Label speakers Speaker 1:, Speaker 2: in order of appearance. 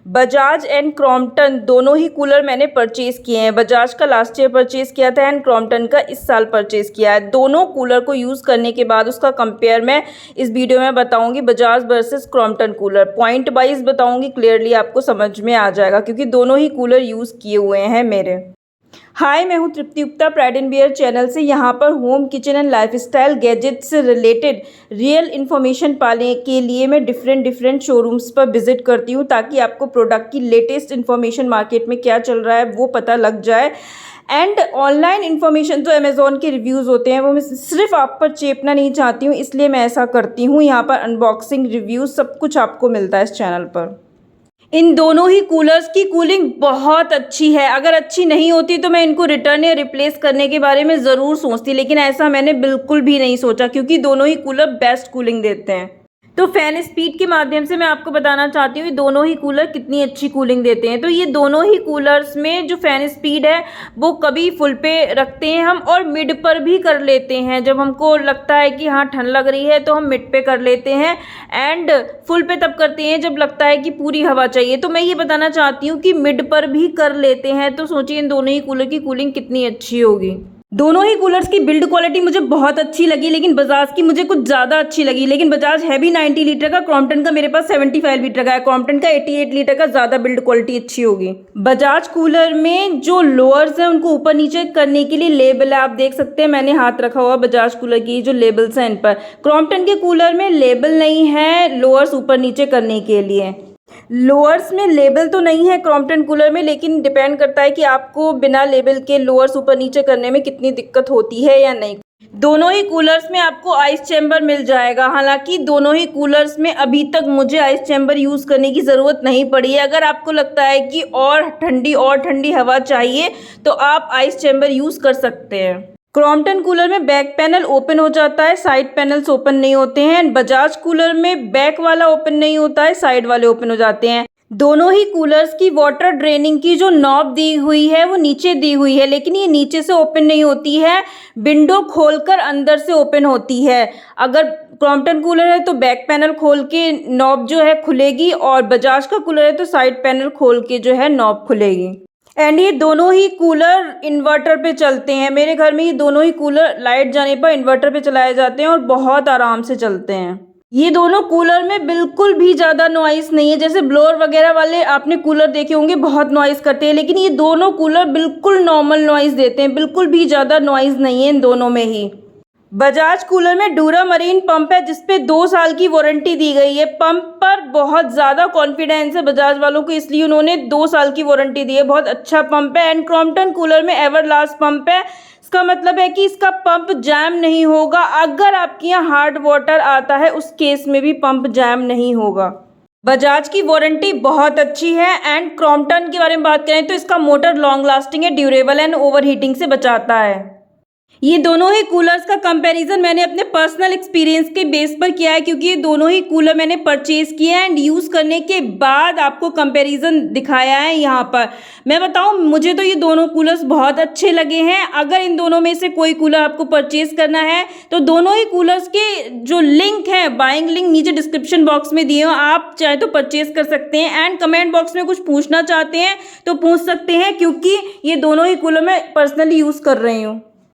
Speaker 1: Bajaj and Crompton दोनों ही cooler मैंने purchase किए हैं। बजाज का लास्ट ईयर परचेज़ किया था एंड क्रॉम्पटन का इस साल परचेज़ किया है। दोनों कूलर को यूज़ करने के बाद उसका कंपेयर मैं इस वीडियो में बताऊंगी, Bajaj versus Crompton cooler. Point wise बताऊंगी, क्लियरली आपको समझ में आ जाएगा क्योंकि दोनों ही कूलर यूज़ किए हुए हैं मेरे। हाय, मैं हूँ Tripti Gupta pride and wear channel से। यहाँ पर home kitchen and lifestyle gadgets से रिलेटेड रियल इन्फॉर्मेशन पाने के लिए मैं डिफरेंट शोरूम्स पर विजिट करती हूँ ताकि आपको प्रोडक्ट की लेटेस्ट इन्फॉर्मेशन मार्केट में क्या चल रहा है वो पता लग जाए। एंड ऑनलाइन इन्फॉर्मेशन जो अमेज़ॉन के रिव्यूज़ होते हैं वो मैं सिर्फ आप पर चेपना नहीं चाहती हूँ, इसलिए मैं ऐसा करती हूँ। यहाँ पर अनबॉक्सिंग रिव्यूज़ सब कुछ आपको मिलता है इस चैनल पर। इन दोनों ही कूलर्स की कूलिंग बहुत अच्छी है। अगर अच्छी नहीं होती तो मैं इनको रिटर्न या रिप्लेस करने के बारे में ज़रूर सोचती, लेकिन ऐसा मैंने बिल्कुल भी नहीं सोचा क्योंकि दोनों ही कूलर बेस्ट कूलिंग देते हैं। तो फ़ैन स्पीड के माध्यम से मैं आपको बताना चाहती हूँ ये दोनों ही कूलर कितनी अच्छी कूलिंग देते हैं। तो ये दोनों ही कूलर्स में जो फ़ैन स्पीड है वो कभी फुल पे रखते हैं हम और मिड पर भी कर लेते हैं। जब हमको लगता है कि हाँ ठंड लग रही है तो हम मिड पे कर लेते हैं एंड फुल पे तब करते हैं जब लगता है कि पूरी हवा चाहिए। तो मैं ये बताना चाहती हूँ कि मिड पर भी कर लेते हैं। तो सोचिए इन दोनों ही कूलर की कूलिंग कितनी अच्छी होगी। दोनों ही कूलर्स की बिल्ड क्वालिटी मुझे बहुत अच्छी लगी, लेकिन बजाज की मुझे कुछ ज़्यादा अच्छी लगी। लेकिन बजाज है भी 90 लीटर का, क्रॉम्पटन का मेरे पास 75 लीटर का है। क्रॉम्पटन का 88 लीटर का ज़्यादा बिल्ड क्वालिटी अच्छी होगी। बजाज कूलर में जो लोअर्स हैं उनको ऊपर नीचे करने के लिए लेबल है, आप देख सकते हैं। मैंने हाथ रखा हुआ बजाज कूलर की जो लेबल्स हैं इन पर। क्रॉम्पटन के कूलर में लेबल नहीं है लोअर्स ऊपर नीचे करने के लिए। लोअर्स में लेबल तो नहीं है क्रॉम्पटन कूलर में, लेकिन डिपेंड करता है कि आपको बिना लेबल के लोअर्स ऊपर नीचे करने में कितनी दिक्कत होती है या नहीं। दोनों ही कूलर्स में आपको आइस चैम्बर मिल जाएगा। हालांकि दोनों ही कूलर्स में अभी तक मुझे आइस चैम्बर यूज़ करने की ज़रूरत नहीं पड़ी है। अगर आपको लगता है कि और ठंडी हवा चाहिए तो आप आइस चैम्बर यूज़ कर सकते हैं। क्रॉम्पटन कूलर में बैक पैनल ओपन हो जाता है, साइड पैनल्स ओपन नहीं होते हैं। बजाज कूलर में बैक वाला ओपन नहीं होता है, साइड वाले ओपन हो जाते हैं। दोनों ही कूलर्स की वाटर ड्रेनिंग की जो नॉब दी हुई है वो नीचे दी हुई है, लेकिन ये नीचे से ओपन नहीं होती है, विंडो खोलकर अंदर से ओपन होती है। अगर क्रॉम्पटन कूलर है तो बैक पैनल खोल के नॉब जो है खुलेगी और बजाज का कूलर है तो साइड पैनल खोल के जो है नॉब खुलेगी। एंड ये दोनों ही कूलर इन्वर्टर पे चलते हैं। मेरे घर में ये दोनों ही कूलर लाइट जाने पर इन्वर्टर पे चलाए जाते हैं और बहुत आराम से चलते हैं। ये दोनों कूलर में बिल्कुल भी ज़्यादा नॉइस नहीं है। जैसे ब्लोअर वगैरह वाले आपने कूलर देखे होंगे बहुत नॉइस करते हैं, लेकिन ये दोनों कूलर बिल्कुल नॉर्मल नॉइस देते हैं, बिल्कुल भी ज़्यादा नॉइस नहीं है इन दोनों में ही। बजाज कूलर में डूरा मरीन पंप है जिसपे 2 साल की वारंटी दी गई है। पंप पर बहुत ज़्यादा कॉन्फिडेंस है बजाज वालों को, इसलिए उन्होंने 2 साल की वारंटी दी है। बहुत अच्छा पंप है। एंड क्रॉम्पटन कूलर में एवरलास्ट पंप है। इसका मतलब है कि इसका पंप जैम नहीं होगा। अगर आपके यहाँ हार्ड वाटर आता है उस केस में भी पंप जैम नहीं होगा। बजाज की वारंटी बहुत अच्छी है। एंड क्रॉम्पटन के बारे में बात करें तो इसका मोटर लॉन्ग लास्टिंग है, ड्यूरेबल एंड ओवर हीटिंग से बचाता है। ये दोनों ही कूलर्स का कंपैरिजन मैंने अपने पर्सनल एक्सपीरियंस के बेस पर किया है, क्योंकि ये दोनों ही कूलर मैंने परचेज़ किए हैं एंड यूज़ करने के बाद आपको कंपैरिजन दिखाया है यहाँ पर। मैं बताऊँ, मुझे तो ये दोनों कूलर्स बहुत अच्छे लगे हैं। अगर इन दोनों में से कोई कूलर आपको परचेज़ करना है तो दोनों ही कूलर्स के जो लिंक है, बाइंग लिंक नीचे डिस्क्रिप्शन बॉक्स में दिए हो, आप चाहे तो परचेज़ कर सकते हैं। एंड कमेंट बॉक्स में कुछ पूछना चाहते हैं तो पूछ सकते हैं, क्योंकि ये दोनों ही कूलर मैं पर्सनली यूज़ कर रही हूँ।